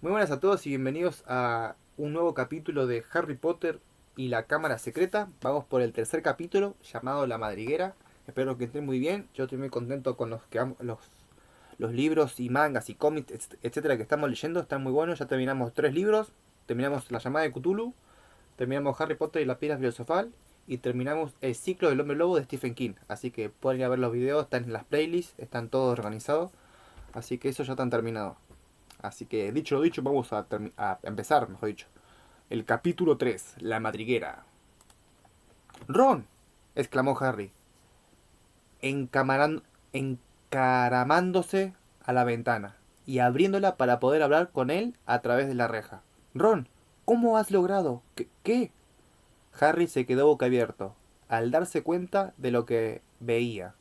Muy buenas a todos y bienvenidos a un nuevo capítulo de Harry Potter y la Cámara Secreta. Vamos por el tercer capítulo llamado La Madriguera. Espero que estén muy bien. Yo estoy muy contento con los libros y mangas y cómics, etcétera, que estamos leyendo. Están muy buenos. Ya terminamos 3 libros. Terminamos La Llamada de Cthulhu. Terminamos Harry Potter y la Piedra Filosofal. Y terminamos El Ciclo del Hombre Lobo de Stephen King. Así que pueden ir a ver los videos. Están en las playlists. Están todos organizados. Así que eso ya están terminados. Así que dicho lo dicho, vamos a empezar, mejor dicho. El capítulo 3, La Madriguera. ¡Ron! Exclamó Harry, encaramándose a la ventana y abriéndola para poder hablar con él a través de la reja. Ron, ¿cómo has logrado? ¿Qué? Harry se quedó boquiabierto al darse cuenta de lo que veía.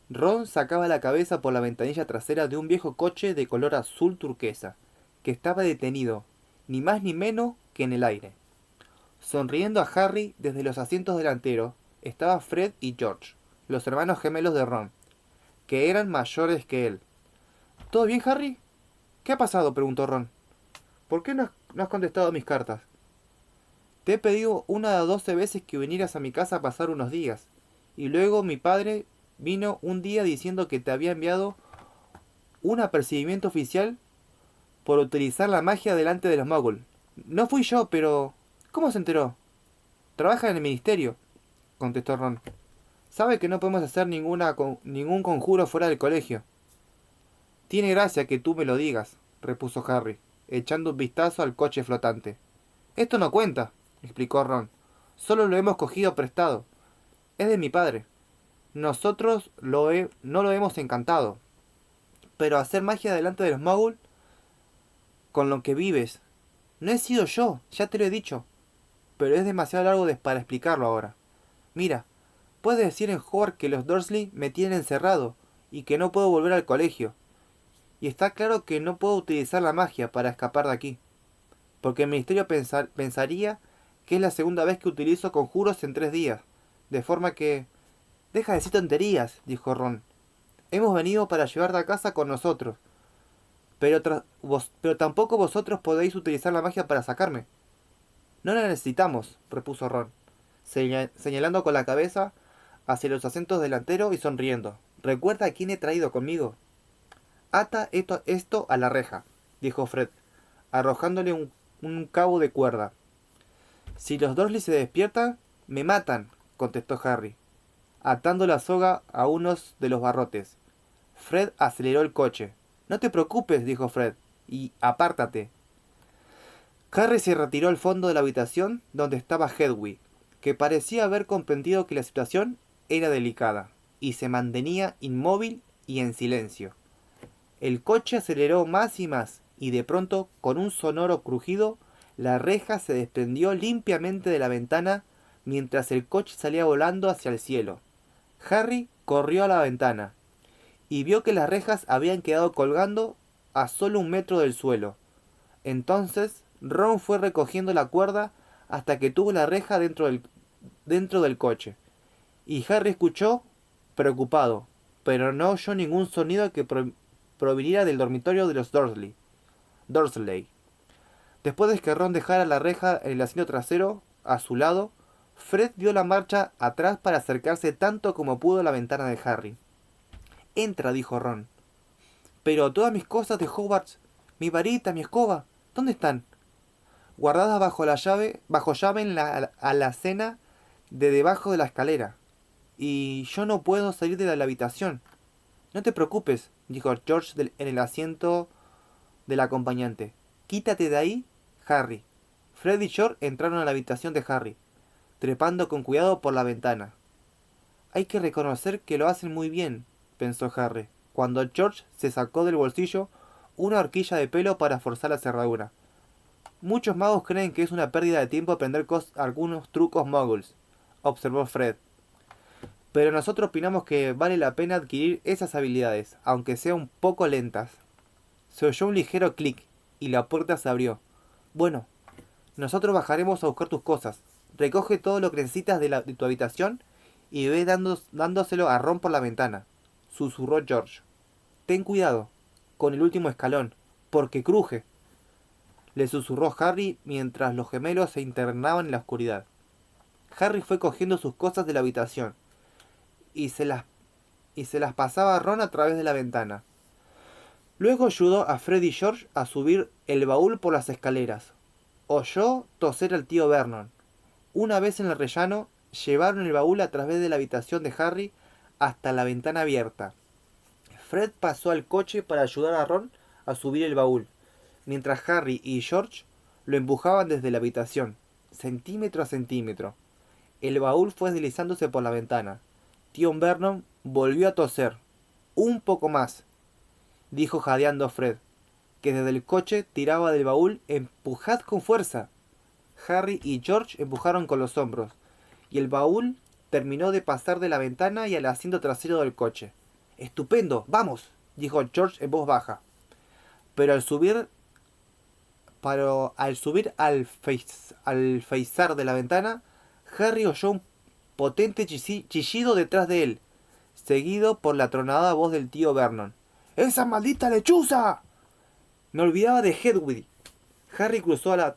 Ron sacaba la cabeza por la ventanilla trasera de un viejo coche de color azul turquesa, que estaba detenido, ni más ni menos que en el aire. Sonriendo a Harry desde los asientos delanteros estaba Fred y George, los hermanos gemelos de Ron, que eran mayores que él. ¿Todo bien, Harry? ¿Qué ha pasado? Preguntó Ron. ¿Por qué no has contestado mis cartas? Te he pedido una o 12 veces que vinieras a mi casa a pasar unos días, y luego mi padre vino un día diciendo que te había enviado un apercibimiento oficial por utilizar la magia delante de los muggles. No fui yo, pero... ¿Cómo se enteró? Trabaja en el ministerio, contestó Ron. Sabe que no podemos hacer ningún conjuro fuera del colegio. Tiene gracia que tú me lo digas, repuso Harry, echando un vistazo al coche flotante. Esto no cuenta, explicó Ron. Solo lo hemos cogido prestado. Es de mi padre. Nosotros no lo hemos encantado. Pero hacer magia delante de los muggles, con lo que vives. No he sido yo, ya te lo he dicho. Pero es demasiado largo para explicarlo ahora. Mira, puedes decir en Hogwarts que los Dursley me tienen encerrado y que no puedo volver al colegio. Y está claro que no puedo utilizar la magia para escapar de aquí. Porque el ministerio pensaría que es la segunda vez que utilizo conjuros en 3 días. De forma que... Deja de decir tonterías, dijo Ron. Hemos venido para llevarte a casa con nosotros. Pero tampoco vosotros podéis utilizar la magia para sacarme. No la necesitamos, repuso Ron, señalando con la cabeza hacia los asientos delanteros y sonriendo. ¿Recuerda a quién he traído conmigo? Ata esto a la reja, dijo Fred, arrojándole un cabo de cuerda. Si los Dursley se despiertan, me matan, contestó Harry, atando la soga a uno de los barrotes. Fred aceleró el coche. No te preocupes, dijo Fred, y apártate. Harry se retiró al fondo de la habitación donde estaba Hedwig, que parecía haber comprendido que la situación era delicada, y se mantenía inmóvil y en silencio. El coche aceleró más y más, y de pronto, con un sonoro crujido, la reja se desprendió limpiamente de la ventana mientras el coche salía volando hacia el cielo. Harry corrió a la ventana y vio que las rejas habían quedado colgando a solo 1 metro del suelo. Entonces Ron fue recogiendo la cuerda hasta que tuvo la reja dentro del coche. Y Harry escuchó, preocupado, pero no oyó ningún sonido que proviniera del dormitorio de los Dursley. Después de que Ron dejara la reja en el asiento trasero, a su lado, Fred dio la marcha atrás para acercarse tanto como pudo a la ventana de Harry. Entra, dijo Ron. Pero todas mis cosas de Hogwarts, mi varita, mi escoba, ¿dónde están? Guardadas bajo llave en la alacena de debajo de la escalera. Y yo no puedo salir de la habitación. No te preocupes, dijo George en el asiento del acompañante. Quítate de ahí, Harry. Fred y George entraron a la habitación de Harry, trepando con cuidado por la ventana. Hay que reconocer que lo hacen muy bien, pensó Harry, cuando George se sacó del bolsillo una horquilla de pelo para forzar la cerradura. Muchos magos creen que es una pérdida de tiempo aprender algunos trucos muggles, observó Fred. Pero nosotros opinamos que vale la pena adquirir esas habilidades, aunque sean un poco lentas. Se oyó un ligero clic y la puerta se abrió. Bueno, nosotros bajaremos a buscar tus cosas. Recoge todo lo que necesitas de tu habitación y ve dándoselo a Ron por la ventana, susurró George. Ten cuidado con el último escalón, porque cruje. le susurró Harry mientras los gemelos se internaban en la oscuridad. Harry fue cogiendo sus cosas de la habitación y se las pasaba a Ron a través de la ventana. Luego ayudó a Fred y George a subir el baúl por las escaleras. Oyó toser al tío Vernon. Una vez en el rellano, llevaron el baúl a través de la habitación de Harry hasta la ventana abierta. Fred pasó al coche para ayudar a Ron a subir el baúl, mientras Harry y George lo empujaban desde la habitación, centímetro a centímetro. El baúl fue deslizándose por la ventana. Tío Vernon volvió a toser. Un poco más, dijo jadeando Fred, que desde el coche tiraba del baúl. Empujad con fuerza. Harry y George empujaron con los hombros, y el baúl terminó de pasar de la ventana y al asiento trasero del coche. ¡Estupendo! ¡Vamos!, dijo George en voz baja. Pero al subir al faizar de la ventana, Harry oyó un potente chillido detrás de él, seguido por la atronada voz del tío Vernon. ¡Esa maldita lechuza! Me olvidaba de Hedwig. Harry cruzó a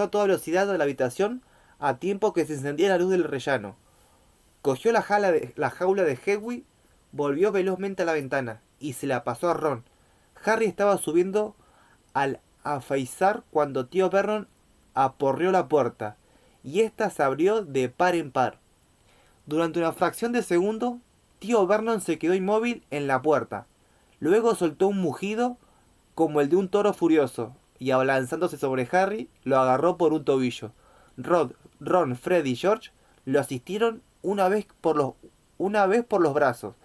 toda velocidad de la habitación a tiempo que se encendía la luz del rellano. Cogió la jaula de Hedwig, volvió velozmente a la ventana y se la pasó a Ron. Harry estaba subiendo al afaizar cuando tío Vernon aporreó la puerta, y ésta se abrió de par en par. Durante una fracción de segundo, tío Vernon se quedó inmóvil en la puerta. Luego soltó un mugido como el de un toro furioso, y abalanzándose sobre Harry, lo agarró por un tobillo. Ron, Fred y George lo asistieron una vez por los brazos,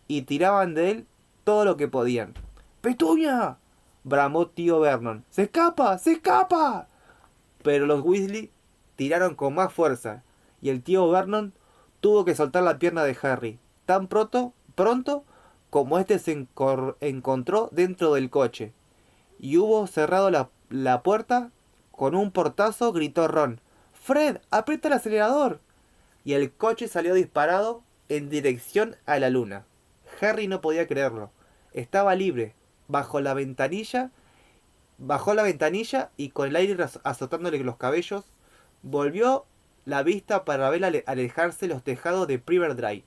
y tiraban de él todo lo que podían. ¡Petunia!, bramó tío Vernon. ¡Se escapa! ¡Se escapa! Pero los Weasley tiraron con más fuerza, y el tío Vernon tuvo que soltar la pierna de Harry tan pronto como éste se encontró dentro del coche. Y hubo cerrado la puerta. Con un portazo gritó Ron: ¡Fred, aprieta el acelerador! Y el coche salió disparado en dirección a la luna. Harry no podía creerlo. Estaba libre, bajó la ventanilla y con el aire azotándole los cabellos, volvió la vista para ver alejarse los tejados de Privet Drive.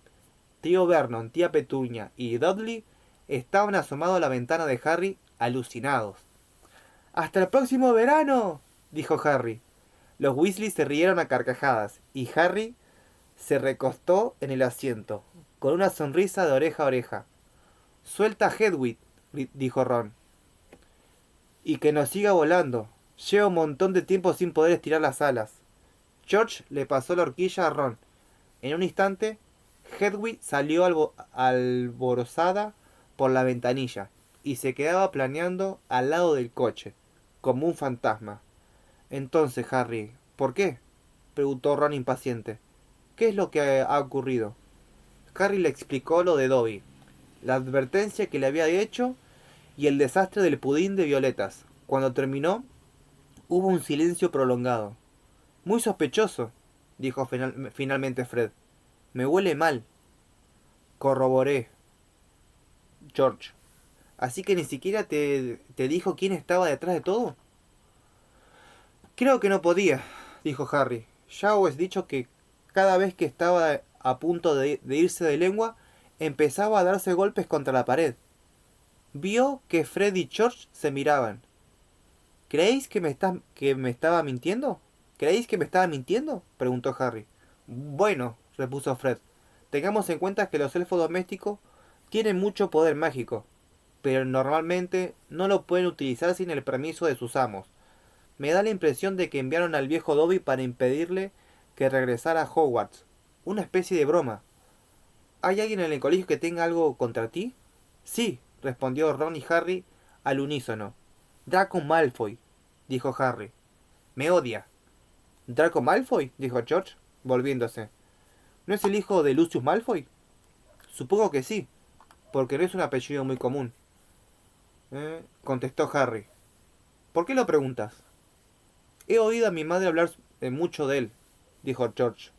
Tío Vernon, tía Petunia y Dudley estaban asomados a la ventana de Harry, alucinados. ¡Hasta el próximo verano!, dijo Harry. Los Weasley se rieron a carcajadas, y Harry se recostó en el asiento, con una sonrisa de oreja a oreja. «Suelta a Hedwig», dijo Ron. «Y que nos siga volando. Lleva un montón de tiempo sin poder estirar las alas». George le pasó la horquilla a Ron. En un instante, Hedwig salió alborozada por la ventanilla y se quedaba planeando al lado del coche, como un fantasma. «Entonces, Harry, ¿por qué?», preguntó Ron impaciente. «¿Qué es lo que ha ocurrido?». Harry le explicó lo de Dobby, la advertencia que le había hecho y el desastre del pudín de violetas. Cuando terminó, hubo un silencio prolongado. «Muy sospechoso», dijo finalmente Fred. «Me huele mal». «Corroboré, George. ¿Así que ni siquiera te dijo quién estaba detrás de todo?». «Creo que no podía», dijo Harry. «Ya os he dicho que cada vez que estaba a punto de irse de lengua, empezaba a darse golpes contra la pared». Vio que Fred y George se miraban. «¿Creéis que me estaba mintiendo? ¿Creéis que me estaba mintiendo?», preguntó Harry. «Bueno», repuso Fred, «tengamos en cuenta que los elfos domésticos tienen mucho poder mágico, pero normalmente no lo pueden utilizar sin el permiso de sus amos. Me da la impresión de que enviaron al viejo Dobby para impedirle que regresara a Hogwarts. Una especie de broma. ¿Hay alguien en el colegio que tenga algo contra ti?». «Sí», respondió Ron y Harry al unísono. «Draco Malfoy», dijo Harry. «Me odia». «¿Draco Malfoy?», dijo George, volviéndose. «¿No es el hijo de Lucius Malfoy?». «Supongo que sí, porque no es un apellido muy común», contestó Harry. «¿Por qué lo preguntas?». «He oído a mi madre hablar mucho de él», dijo George.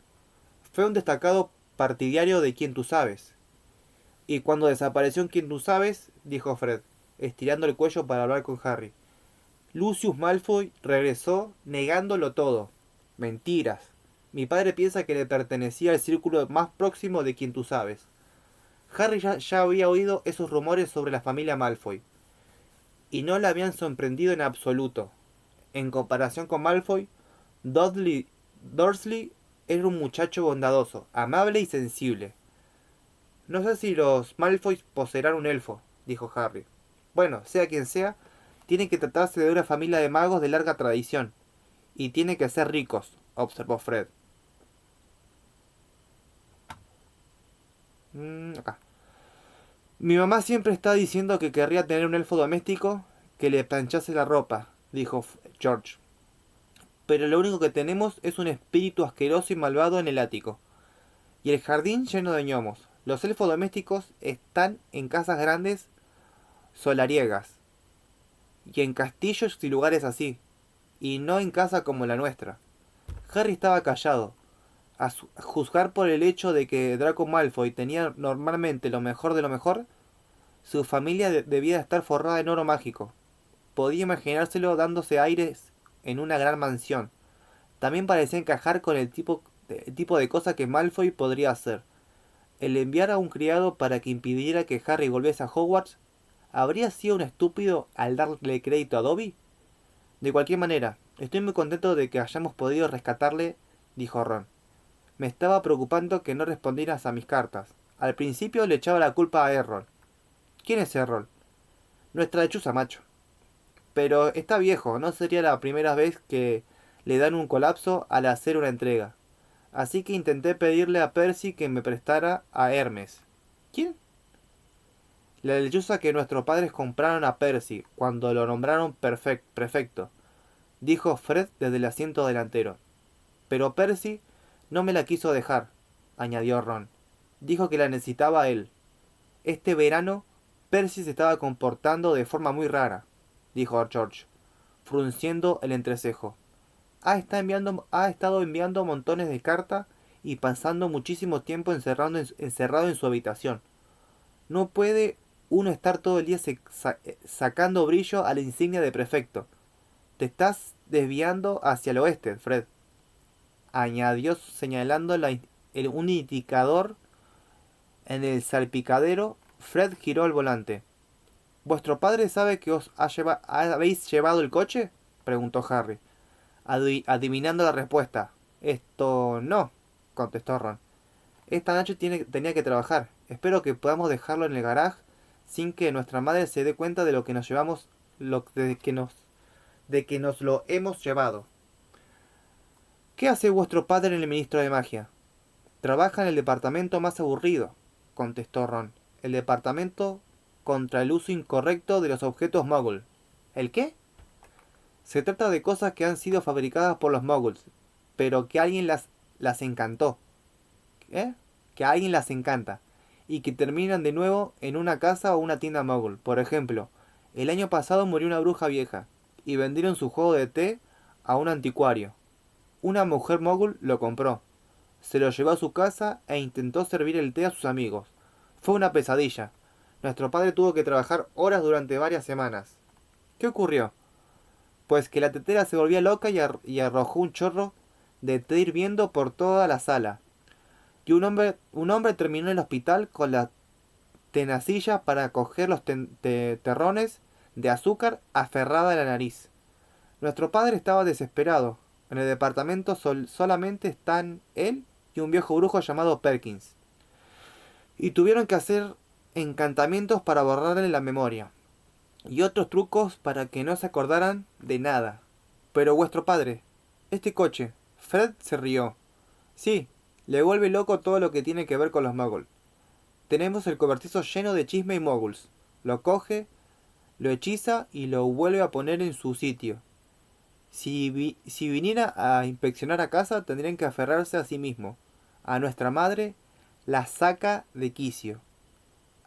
«Fue un destacado partidario de quien tú sabes». «Y cuando desapareció en quien tú sabes», dijo Fred, estirando el cuello para hablar con Harry, Lucius Malfoy regresó negándolo todo. Mentiras. Mi padre piensa que le pertenecía al círculo más próximo de quien tú sabes. Harry ya había oído esos rumores sobre la familia Malfoy, y no le habían sorprendido en absoluto. En comparación con Malfoy, Dudley Dursley era un muchacho bondadoso, amable y sensible. No sé si los Malfoy poseerán un elfo, dijo Harry. Bueno, sea quien sea, tiene que tratarse de una familia de magos de larga tradición. Y tiene que ser ricos, observó Fred. Acá. Mi mamá siempre está diciendo que querría tener un elfo doméstico que le planchase la ropa, dijo George. Pero lo único que tenemos es un espíritu asqueroso y malvado en el ático. Y el jardín lleno de gnomos. Los elfos domésticos están en casas grandes solariegas. Y en castillos y lugares así. Y no en casa como la nuestra. Harry estaba callado. A juzgar por el hecho de que Draco Malfoy tenía normalmente lo mejor de lo mejor, su familia debía estar forrada en oro mágico. Podía imaginárselo dándose aires en una gran mansión. También parecía encajar con el tipo de cosa que Malfoy podría hacer. El enviar a un criado para que impidiera que Harry volviese a Hogwarts, ¿habría sido un estúpido al darle crédito a Dobby? De cualquier manera, estoy muy contento de que hayamos podido rescatarle, dijo Ron. Me estaba preocupando que no respondieras a mis cartas. Al principio le echaba la culpa a Errol. ¿Quién es Errol? Nuestra lechuza, macho. Pero está viejo, no sería la primera vez que le dan un colapso al hacer una entrega. Así que intenté pedirle a Percy que me prestara a Hermes. ¿Quién? La lechuza que nuestros padres compraron a Percy cuando lo nombraron prefecto, dijo Fred desde el asiento delantero. Pero Percy no me la quiso dejar, añadió Ron. Dijo que la necesitaba él. Este verano, Percy se estaba comportando de forma muy rara, dijo George, frunciendo el entrecejo. Ha estado enviando montones de cartas y pasando muchísimo tiempo encerrado en su habitación. No puede uno estar todo el día sacando brillo a la insignia de prefecto. Te estás desviando hacia el oeste, Fred, añadió señalando un indicador en el salpicadero. Fred giró el volante. ¿Vuestro padre sabe que habéis llevado el coche? Preguntó Harry, adivinando la respuesta. Esto no, contestó Ron. Esta noche tenía que trabajar. Espero que podamos dejarlo en el garaje sin que nuestra madre se dé cuenta de lo que nos llevamos, de que nos lo hemos llevado. ¿Qué hace vuestro padre en el ministro de magia? Trabaja en el departamento más aburrido, contestó Ron. El departamento contra el uso incorrecto de los objetos Muggle. ¿El qué? Se trata de cosas que han sido fabricadas por los Muggles, pero que alguien las encantó. ¿Eh? Que a alguien las encanta. Y que terminan de nuevo en una casa o una tienda Muggle. Por ejemplo, el año pasado murió una bruja vieja, y vendieron su juego de té a un anticuario. Una mujer Muggle lo compró. Se lo llevó a su casa e intentó servir el té a sus amigos. Fue una pesadilla. Nuestro padre tuvo que trabajar horas durante varias semanas. ¿Qué ocurrió? Pues que la tetera se volvía loca y arrojó un chorro de té hirviendo por toda la sala. Y un hombre terminó en el hospital con la tenacilla para coger los terrones de azúcar aferrada a la nariz. Nuestro padre estaba desesperado. En el departamento solamente están él y un viejo brujo llamado Perkins. Y tuvieron que hacer encantamientos para borrarle la memoria. Y otros trucos para que no se acordaran de nada. Pero vuestro padre, este coche, Fred se rió. Sí, le vuelve loco todo lo que tiene que ver con los muggles. Tenemos el cobertizo lleno de chisme y moguls. Lo coge, lo hechiza y lo vuelve a poner en su sitio. Si viniera a inspeccionar a casa, tendrían que aferrarse a sí mismo. A nuestra madre la saca de quicio.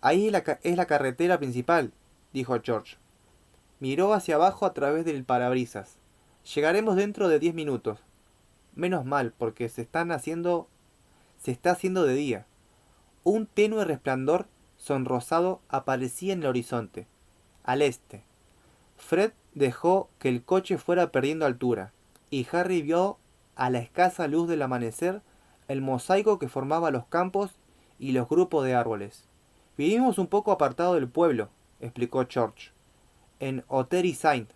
Ahí es la carretera principal, dijo George. Miró hacia abajo a través del parabrisas. Llegaremos dentro de 10 minutos. Menos mal, porque se está haciendo de día. Un tenue resplandor sonrosado aparecía en el horizonte, al este. Fred dejó que el coche fuera perdiendo altura, y Harry vio a la escasa luz del amanecer el mosaico que formaba los campos y los grupos de árboles. Vivimos un poco apartado del pueblo, explicó George, en Ottery Saint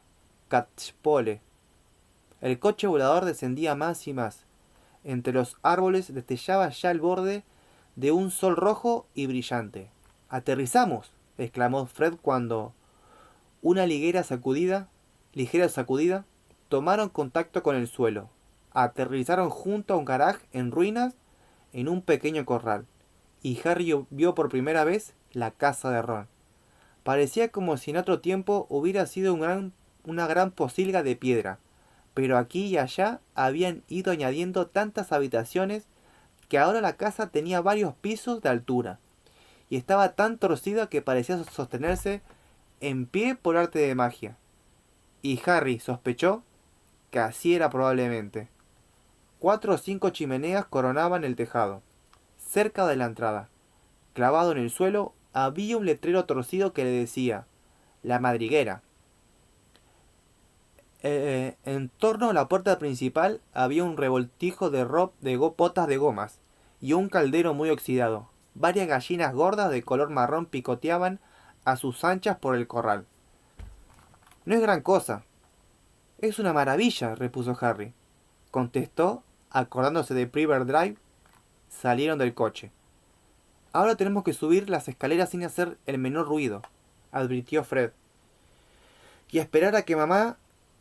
Catchpole. El coche volador descendía más y más. Entre los árboles destellaba ya el borde de un sol rojo y brillante. ¡Aterrizamos!, exclamó Fred cuando una ligera sacudida, tomaron contacto con el suelo. Aterrizaron junto a un garage en ruinas en un pequeño corral, y Harry vio por primera vez la casa de Ron. Parecía como si en otro tiempo hubiera sido una gran posilga de piedra, pero aquí y allá habían ido añadiendo tantas habitaciones que ahora la casa tenía varios pisos de altura, y estaba tan torcida que parecía sostenerse en pie por arte de magia. Y Harry sospechó que así era probablemente. 4 o 5 chimeneas coronaban el tejado. Cerca de la entrada, clavado en el suelo, había un letrero torcido que le decía La Madriguera. En torno a la puerta principal había un revoltijo de botas de gomas y un caldero muy oxidado. Varias gallinas gordas de color marrón picoteaban a sus anchas por el corral. No es gran cosa. Es una maravilla, repuso Harry. Contestó, acordándose de Privet Drive. Salieron del coche. Ahora tenemos que subir las escaleras sin hacer el menor ruido, advirtió Fred. Y esperar a que mamá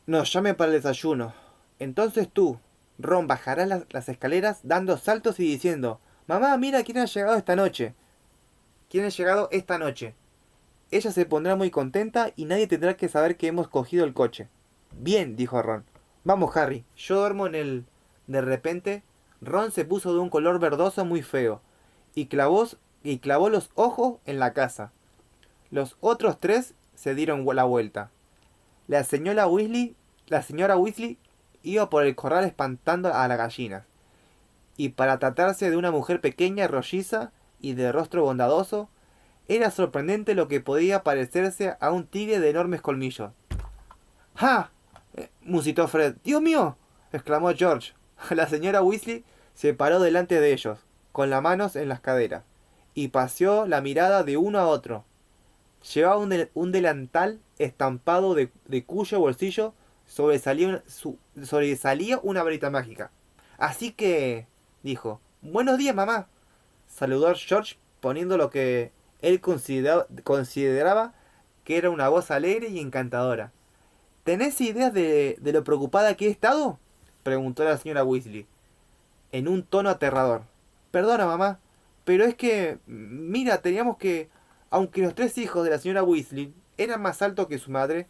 nos llame para el desayuno. Entonces tú, Ron, bajarás las escaleras dando saltos y diciendo: Mamá, mira quién ha llegado esta noche. ¿Quién ha llegado esta noche? Ella se pondrá muy contenta y nadie tendrá que saber que hemos cogido el coche. Bien, dijo Ron. Vamos, Harry, yo duermo en el... De repente, Ron se puso de un color verdoso muy feo y clavó los ojos en la casa. Los otros tres se dieron la vuelta. La señora Weasley iba por el corral espantando a las gallinas, y para tratarse de una mujer pequeña, rolliza y de rostro bondadoso, era sorprendente lo que podía parecerse a un tigre de enormes colmillos. ¡Ja! Musitó Fred. ¡Dios mío!, exclamó George. La señora Weasley se paró delante de ellos, con las manos en las caderas, y paseó la mirada de uno a otro. Llevaba un delantal estampado de cuyo bolsillo sobresalía una varita mágica. Así que... dijo. Buenos días, mamá. Saludó George poniendo lo que él consideraba que era una voz alegre y encantadora. ¿Tenés ideas de lo preocupada que he estado?, preguntó la señora Weasley, en un tono aterrador. Perdona, mamá, pero es que... Mira, teníamos que... Aunque los 3 hijos de la señora Weasley eran más altos que su madre,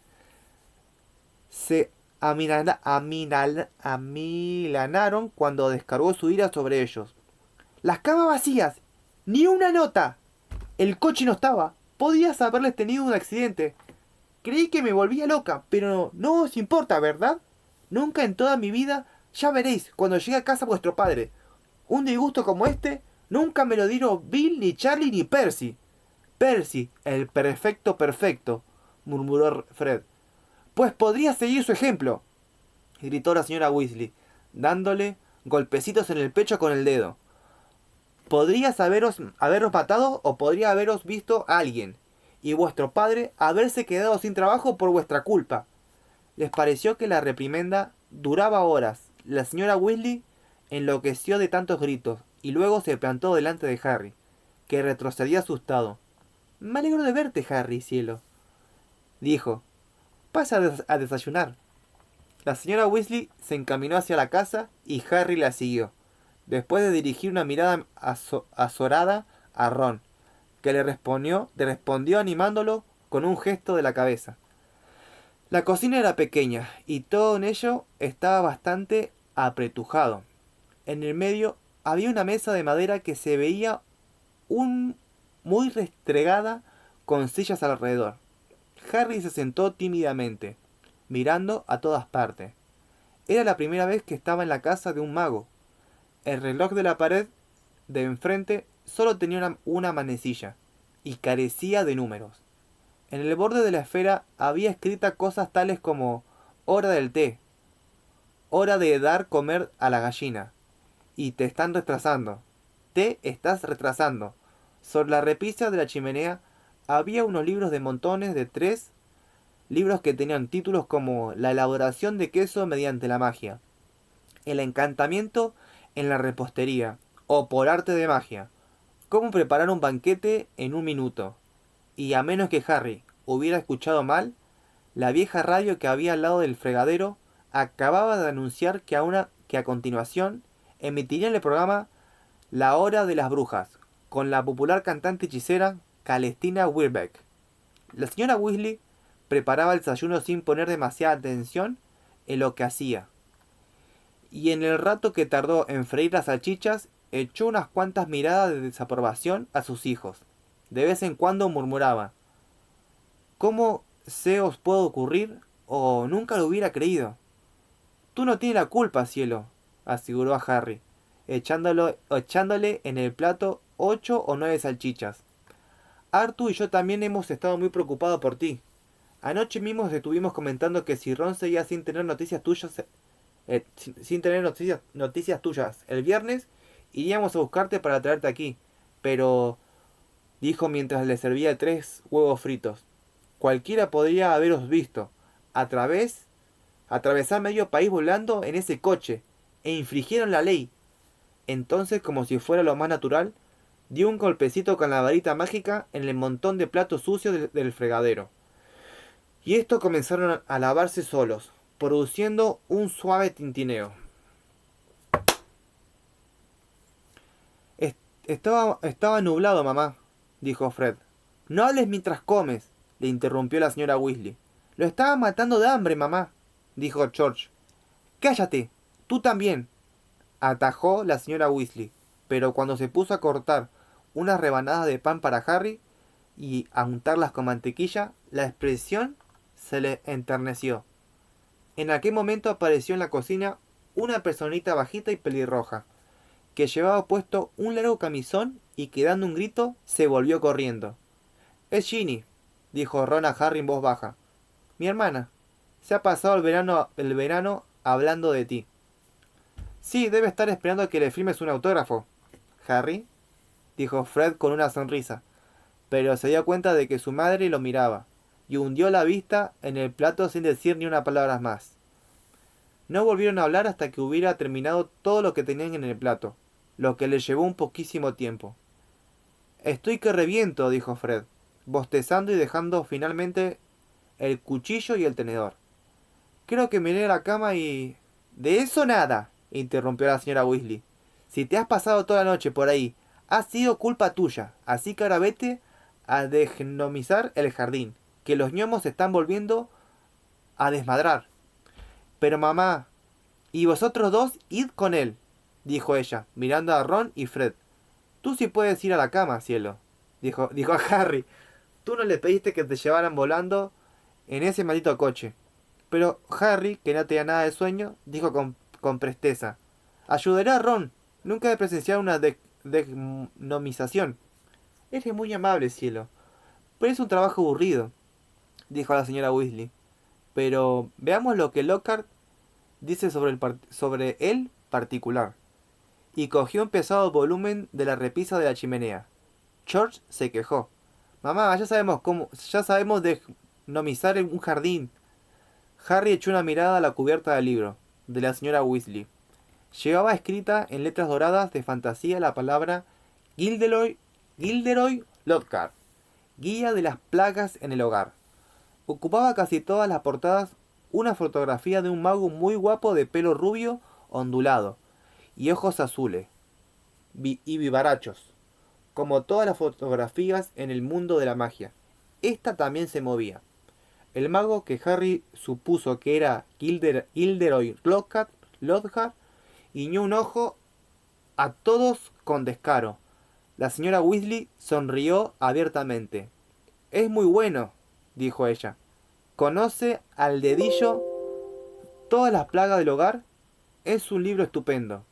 se amilanaron cuando descargó su ira sobre ellos. Las camas vacías, ni una nota. El coche no estaba. Podías haberles tenido un accidente. Creí que me volvía loca, pero no os importa, ¿verdad? Nunca en toda mi vida... Ya veréis, cuando llegue a casa vuestro padre. Un disgusto como este, nunca me lo dieron Bill, ni Charlie, ni Percy. Percy, el perfecto, murmuró Fred. Pues podría seguir su ejemplo, gritó la señora Weasley, dándole golpecitos en el pecho con el dedo. Podrías haberos matado o podría haberos visto a alguien, y vuestro padre haberse quedado sin trabajo por vuestra culpa. Les pareció que la reprimenda duraba horas. La señora Weasley enloqueció de tantos gritos, y luego se plantó delante de Harry, que retrocedía asustado. Me alegro de verte, Harry, cielo, dijo. Pasa a desayunar. La señora Weasley se encaminó hacia la casa y Harry la siguió, después de dirigir una mirada azorada a Ron, que le respondió animándolo con un gesto de la cabeza. La cocina era pequeña y todo en ello estaba bastante apretujado. En el medio había una mesa de madera que se veía muy restregada con sillas alrededor. Harry se sentó tímidamente, mirando a todas partes. Era la primera vez que estaba en la casa de un mago. El reloj de la pared de enfrente solo tenía una manecilla y carecía de números. En el borde de la esfera había escritas cosas tales como hora del té, hora de dar comer a la gallina, y te están retrasando. Te estás retrasando. Sobre la repisa de la chimenea había unos libros de montones de 3 libros que tenían títulos como La elaboración de queso mediante la magia, El encantamiento en la repostería, o Por arte de magia, Cómo preparar un banquete en un minuto. Y a menos que Harry hubiera escuchado mal, la vieja radio que había al lado del fregadero acababa de anunciar que a continuación emitirían el programa La Hora de las Brujas, con la popular cantante hechicera Calestina Wirbeck. La señora Weasley preparaba el desayuno sin poner demasiada atención en lo que hacía, y en el rato que tardó en freír las salchichas, echó unas cuantas miradas de desaprobación a sus hijos. De vez en cuando murmuraba: ¿Cómo se os puede ocurrir? O nunca lo hubiera creído. Tú no tienes la culpa, cielo, aseguró a Harry, echándole en el plato 8 o 9 salchichas. Arthur y yo también hemos estado muy preocupados por ti. Anoche mismo estuvimos comentando que si Ron seguía sin tener noticias tuyas, sin tener noticias tuyas el viernes, iríamos a buscarte para traerte aquí. Pero, dijo mientras le servía 3 huevos fritos, cualquiera podría haberos visto. Atravesar medio país volando en ese coche. E infringieron la ley. Entonces, como si fuera lo más natural, dio un golpecito con la varita mágica en el montón de platos sucios del fregadero. Y estos comenzaron a lavarse solos, produciendo un suave tintineo. Estaba nublado, mamá, dijo Fred. No hables mientras comes, le interrumpió la señora Weasley. Lo estaba matando de hambre, mamá, dijo George. Cállate, tú también, atajó la señora Weasley, pero cuando se puso a cortar unas rebanadas de pan para Harry y a untarlas con mantequilla, la expresión se le enterneció. En aquel momento apareció en la cocina una personita bajita y pelirroja, que llevaba puesto un largo camisón y que dando un grito se volvió corriendo. Es Ginny, dijo Ron a Harry en voz baja. Mi hermana. Se ha pasado el verano hablando de ti. Sí, debe estar esperando a que le firmes un autógrafo. Harry, dijo Fred con una sonrisa, pero se dio cuenta de que su madre lo miraba, y hundió la vista en el plato sin decir ni una palabra más. No volvieron a hablar hasta que hubiera terminado todo lo que tenían en el plato, lo que les llevó un poquísimo tiempo. Estoy que reviento, dijo Fred, bostezando y dejando finalmente el cuchillo y el tenedor. Creo que me iré a la cama y... De eso nada, interrumpió la señora Weasley. Si te has pasado toda la noche por ahí, ha sido culpa tuya, así que ahora vete a desgnomizar el jardín, que los gnomos se están volviendo a desmadrar. Pero mamá, y vosotros dos id con él, dijo ella, mirando a Ron y Fred. Tú sí puedes ir a la cama, cielo, dijo a Harry. Tú no le pediste que te llevaran volando en ese maldito coche. Pero Harry, que no tenía nada de sueño, dijo con presteza: ayudaré a Ron. Nunca he presenciado una desgnomización. Eres muy amable, cielo. Pero es un trabajo aburrido, dijo la señora Weasley. Pero veamos lo que Lockhart dice sobre el particular. Y cogió un pesado volumen de la repisa de la chimenea. George se quejó. Mamá, ya sabemos desgnomizar un jardín. Harry echó una mirada a la cubierta del libro, de la señora Weasley. Llevaba escrita en letras doradas de fantasía la palabra Gilderoy Lockhart, guía de las plagas en el hogar. Ocupaba casi todas las portadas una fotografía de un mago muy guapo de pelo rubio ondulado y ojos azules y vivarachos, como todas las fotografías en el mundo de la magia. Esta también se movía. El mago, que Harry supuso que era Gilderoy Lockhart, guiñó un ojo a todos con descaro. La señora Weasley sonrió abiertamente. Es muy bueno, dijo ella. Conoce al dedillo todas las plagas del hogar. Es un libro estupendo.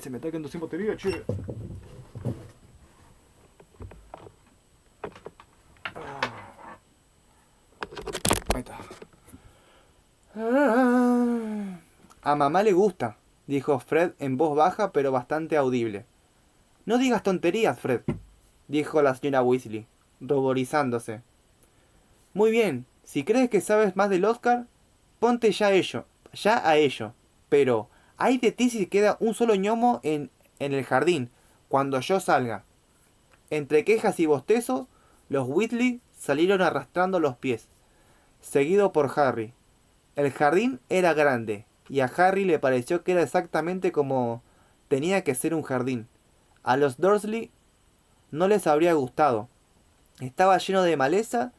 Se me está quedando sin batería, che. A mamá le gusta, dijo Fred en voz baja pero bastante audible. No digas tonterías, Fred, dijo la señora Weasley, ruborizándose. Muy bien, si crees que sabes más del Oscar, ponte ya a ello. Pero, ay de ti si queda un solo ñomo en el jardín, cuando yo salga. Entre quejas y bostezos, los Weasley salieron arrastrando los pies, seguido por Harry. El jardín era grande, y a Harry le pareció que era exactamente como tenía que ser un jardín. A los Dursley no les habría gustado. Estaba lleno de maleza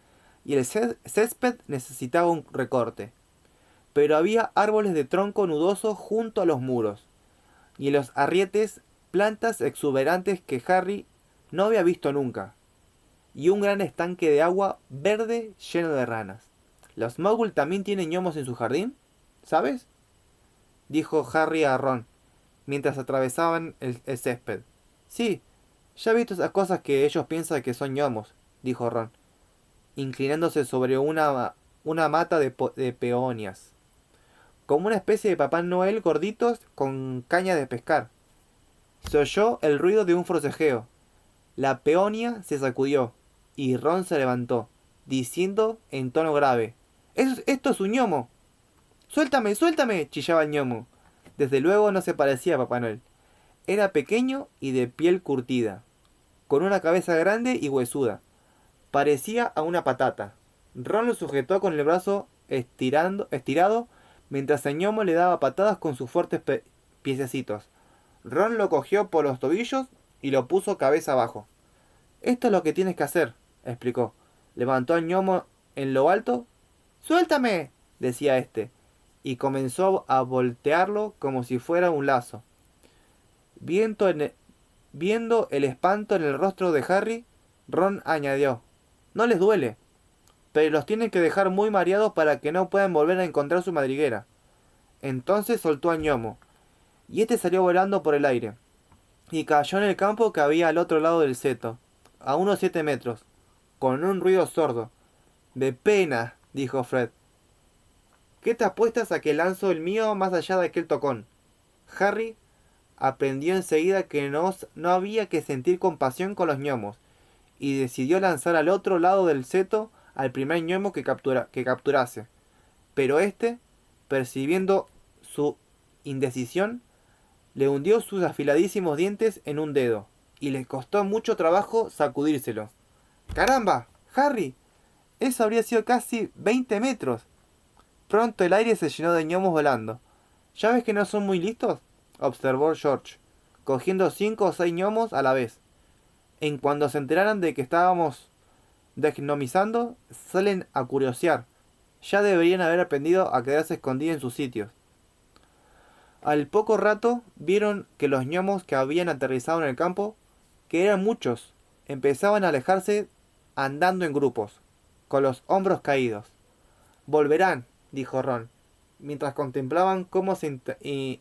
y el césped necesitaba un recorte. Pero había árboles de tronco nudoso junto a los muros, y en los arrietes plantas exuberantes que Harry no había visto nunca, y un gran estanque de agua verde lleno de ranas. ¿Los Muggles también tienen gnomos en su jardín? ¿Sabes? Dijo Harry a Ron, mientras atravesaban el césped. Sí, ya he visto esas cosas que ellos piensan que son gnomos, dijo Ron, inclinándose sobre una mata de peonias. Como una especie de Papá Noel gorditos con caña de pescar. Se oyó el ruido de un forcejeo. La peonia se sacudió, y Ron se levantó, diciendo en tono grave: Esto es un gnomo. ¡Suéltame, suéltame! Chillaba el gnomo. Desde luego no se parecía a Papá Noel. Era pequeño y de piel curtida, con una cabeza grande y huesuda. Parecía a una patata. Ron lo sujetó con el brazo estirado mientras el gnomo le daba patadas con sus fuertes piececitos. Ron lo cogió por los tobillos y lo puso cabeza abajo. Esto es lo que tienes que hacer, explicó. Levantó al gnomo en lo alto. ¡Suéltame! Decía este, y comenzó a voltearlo como si fuera un lazo. Viendo el espanto en el rostro de Harry, Ron añadió: No les duele, pero los tienen que dejar muy mareados para que no puedan volver a encontrar su madriguera. Entonces soltó al gnomo, y este salió volando por el aire, y cayó en el campo que había al otro lado del seto, a unos 7 metros, con un ruido sordo. De pena, dijo Fred. ¿Qué te apuestas a que lanzo el mío más allá de aquel tocón? Harry aprendió enseguida que no había que sentir compasión con los gnomos, y decidió lanzar al otro lado del seto al primer gnomo que capturase. Pero este, percibiendo su indecisión, le hundió sus afiladísimos dientes en un dedo, y le costó mucho trabajo sacudírselo. ¡Caramba! ¡Harry! Eso habría sido casi 20 metros. Pronto el aire se llenó de gnomos volando. ¿Ya ves que no son muy listos?, observó George, cogiendo 5 o 6 gnomos a la vez. En cuando se enteraran de que estábamos desgnomizando, salen a curiosear. Ya deberían haber aprendido a quedarse escondidos en sus sitios. Al poco rato vieron que los gnomos que habían aterrizado en el campo, que eran muchos, empezaban a alejarse andando en grupos, con los hombros caídos. Volverán, dijo Ron, mientras contemplaban cómo se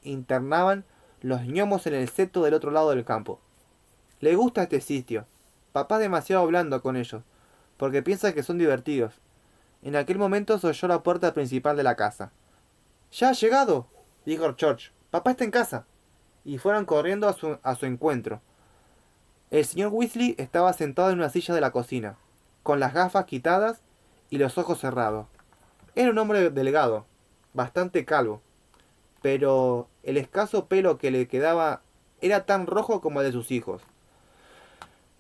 internaban los gnomos en el seto del otro lado del campo. Le gusta este sitio. Papá es demasiado blando con ellos, porque piensa que son divertidos. En aquel momento se oyó la puerta principal de la casa. ¡Ya ha llegado!, dijo George. Papá está en casa. Y fueron corriendo a su encuentro. El señor Weasley estaba sentado en una silla de la cocina, con las gafas quitadas y los ojos cerrados. Era un hombre delgado, bastante calvo, pero el escaso pelo que le quedaba era tan rojo como el de sus hijos.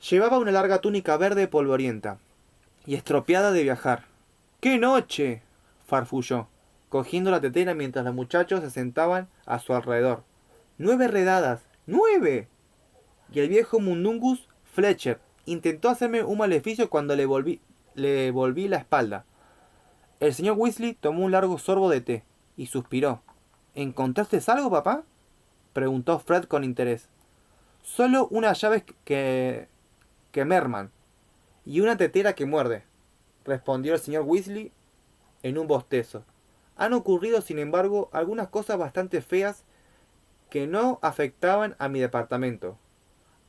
Llevaba una larga túnica verde polvorienta y estropeada de viajar. ¡Qué noche!, farfulló, cogiendo la tetera mientras los muchachos se sentaban a su alrededor. ¡9 redadas! ¡9! Y el viejo Mundungus Fletcher intentó hacerme un maleficio cuando le volví la espalda. El señor Weasley tomó un largo sorbo de té y suspiró. ¿Encontraste algo, papá?, preguntó Fred con interés. Solo unas llaves que merman y una tetera que muerde, respondió el señor Weasley en un bostezo. Han ocurrido, sin embargo, algunas cosas bastante feas que no afectaban a mi departamento.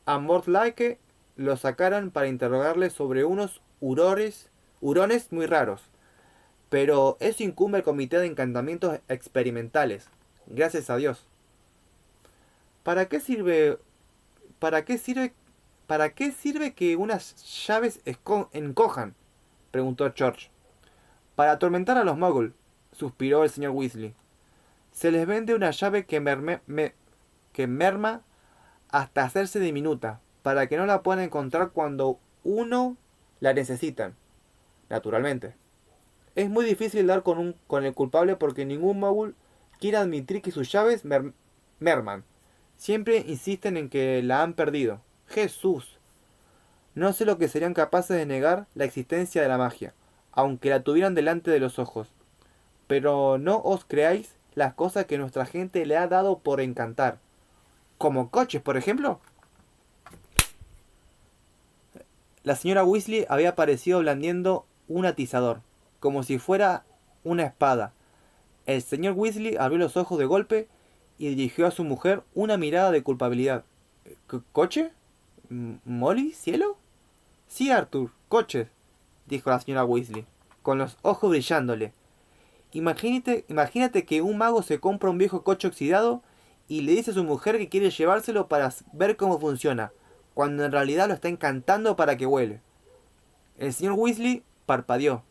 A Mortlake lo sacaron para interrogarle sobre unos hurones muy raros. Pero eso incumbe al comité de encantamientos experimentales. Gracias a Dios. ¿Para qué sirve? ¿Para qué sirve? ¿Para qué sirve que unas llaves encojan? Preguntó George. Para atormentar a los muggles, suspiró el señor Weasley. Se les vende una llave que merma hasta hacerse diminuta, para que no la puedan encontrar cuando uno la necesita. Naturalmente. Es muy difícil dar con el culpable porque ningún muggle quiere admitir que sus llaves merman. Siempre insisten en que la han perdido. Jesús. No sé lo que serían capaces de negar la existencia de la magia, aunque la tuvieran delante de los ojos. Pero no os creáis las cosas que nuestra gente le ha dado por encantar. ¿Como coches, por ejemplo? La señora Weasley había aparecido blandiendo un atizador, como si fuera una espada. El señor Weasley abrió los ojos de golpe y dirigió a su mujer una mirada de culpabilidad. ¿Coche? ¿Molly? ¿Cielo? Sí, Arthur, coches, dijo la señora Weasley, con los ojos brillándole. Imagínate que un mago se compra un viejo coche oxidado y le dice a su mujer que quiere llevárselo para ver cómo funciona, cuando en realidad lo está encantando para que huele. El señor Weasley parpadeó.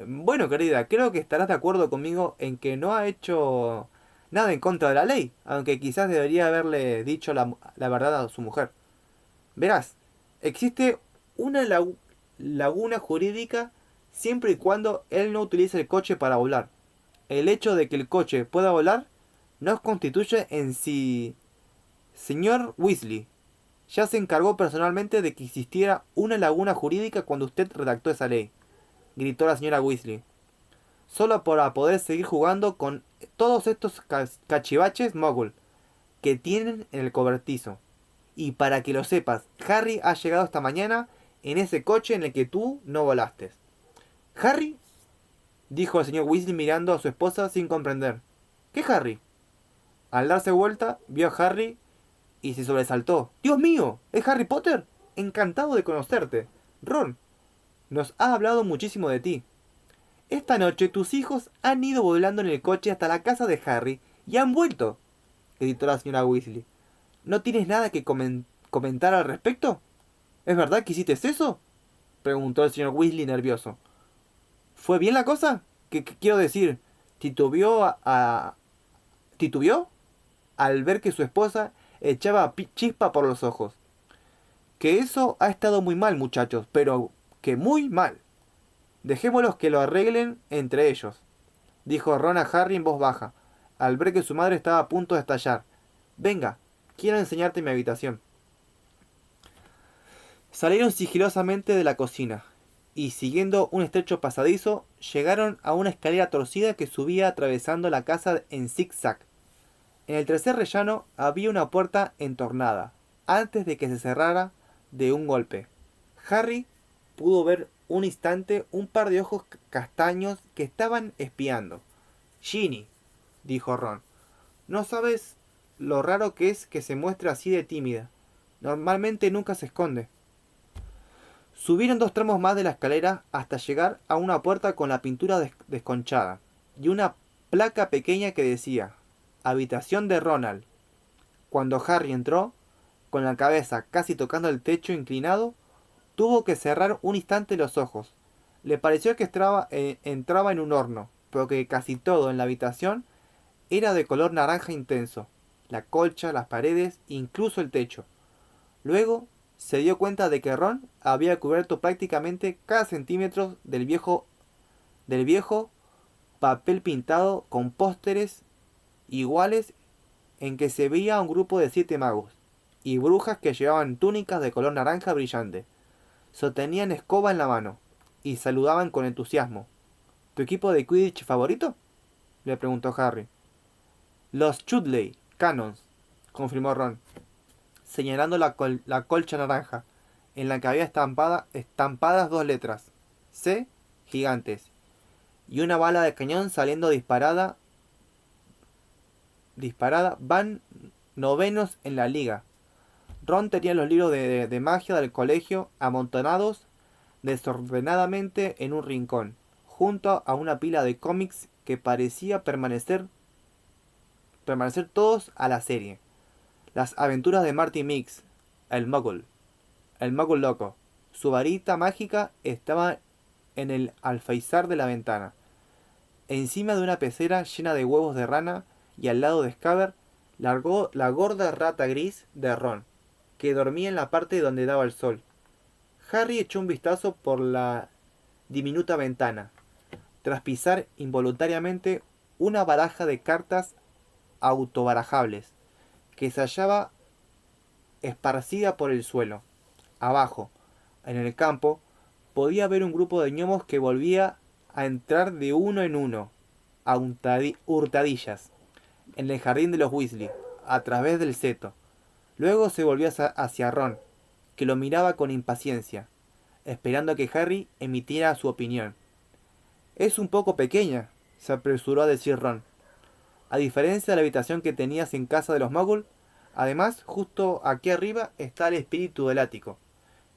Bueno, querida, creo que estarás de acuerdo conmigo en que no ha hecho nada en contra de la ley, aunque quizás debería haberle dicho la verdad a su mujer. Verás, existe una laguna jurídica siempre y cuando él no utilice el coche para volar. El hecho de que el coche pueda volar no constituye en sí... Señor Weasley, ya se encargó personalmente de que existiera una laguna jurídica cuando usted redactó esa ley, gritó la señora Weasley. Solo para poder seguir jugando con todos estos cachivaches mogul que tienen en el cobertizo. Y para que lo sepas, Harry ha llegado esta mañana en ese coche en el que tú no volaste. ¿Harry? Dijo el señor Weasley mirando a su esposa sin comprender. ¿Qué Harry? Al darse vuelta, vio a Harry y se sobresaltó. ¡Dios mío! ¿Es Harry Potter? Encantado de conocerte. Ron, nos ha hablado muchísimo de ti. Esta noche tus hijos han ido volando en el coche hasta la casa de Harry y han vuelto, gritó la señora Weasley. ¿No tienes nada que comentar al respecto? ¿Es verdad que hiciste eso? Preguntó el señor Weasley nervioso. ¿Fue bien la cosa? ¿Qué quiero decir? ¿Titubeó? Al ver que su esposa echaba chispa por los ojos. Que eso ha estado muy mal, muchachos, pero que muy mal. Dejémoslos que lo arreglen entre ellos, dijo Ron a Harry en voz baja, al ver que su madre estaba a punto de estallar. Venga, quiero enseñarte mi habitación. Salieron sigilosamente de la cocina, y siguiendo un estrecho pasadizo, llegaron a una escalera torcida que subía atravesando la casa en zigzag. En el tercer rellano había una puerta entornada, antes de que se cerrara de un golpe. Harry pudo ver un instante un par de ojos castaños que estaban espiando. Ginny, dijo Ron, no sabes lo raro que es que se muestre así de tímida. Normalmente nunca se esconde. Subieron 2 tramos más de la escalera hasta llegar a una puerta con la pintura desconchada y una placa pequeña que decía Habitación de Ronald. Cuando Harry entró, con la cabeza casi tocando el techo inclinado, tuvo que cerrar un instante los ojos. Le pareció que entraba en un horno, pero que casi todo en la habitación era de color naranja intenso. La colcha, las paredes, incluso el techo. Luego se dio cuenta de que Ron había cubierto prácticamente cada centímetro del viejo papel pintado con pósteres iguales en que se veía un grupo de 7 magos y brujas que llevaban túnicas de color naranja brillante. Sostenían escoba en la mano y saludaban con entusiasmo. ¿Tu equipo de Quidditch favorito?, le preguntó Harry. Los Chudley Cannons, confirmó Ron, señalando la colcha naranja, en la que había estampadas 2 letras, C, gigantes, y una bala de cañón saliendo disparada, van novenos en la liga. Ron tenía los libros de magia del colegio amontonados desordenadamente en un rincón, junto a una pila de cómics que parecía permanecer todos a la serie. Las aventuras de Marty Mix, el Muggle loco. Su varita mágica estaba en el alféizar de la ventana, encima de una pecera llena de huevos de rana, y al lado de Scaber, la gorda rata gris de Ron, que dormía en la parte donde daba el sol. Harry echó un vistazo por la diminuta ventana, tras pisar involuntariamente una baraja de cartas autobarajables, que se hallaba esparcida por el suelo. Abajo, en el campo, podía ver un grupo de gnomos que volvía a entrar de uno en uno, a hurtadillas, en el jardín de los Weasley, a través del seto. Luego se volvió hacia Ron, que lo miraba con impaciencia, esperando a que Harry emitiera su opinión. Es un poco pequeña, se apresuró a decir Ron. A diferencia de la habitación que tenías en casa de los Muggles, además, justo aquí arriba está el espíritu del ático,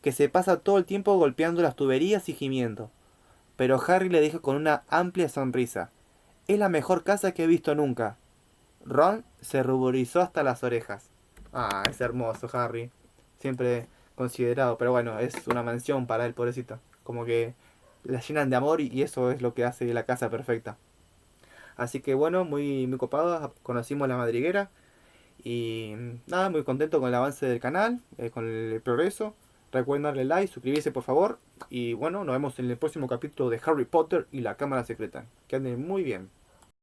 que se pasa todo el tiempo golpeando las tuberías y gimiendo. Pero Harry le dijo con una amplia sonrisa: es la mejor casa que he visto nunca. Ron se ruborizó hasta las orejas. Ah, es hermoso, Harry. Siempre considerado, pero bueno, es una mansión para él, pobrecito. Como que la llenan de amor y eso es lo que hace la casa perfecta. Así que bueno, muy copado. Conocimos la madriguera. Y nada, muy contento con el avance del canal, con el progreso. Recuerden darle like, suscribirse por favor. Y bueno, nos vemos en el próximo capítulo de Harry Potter y la Cámara Secreta. Que anden muy bien.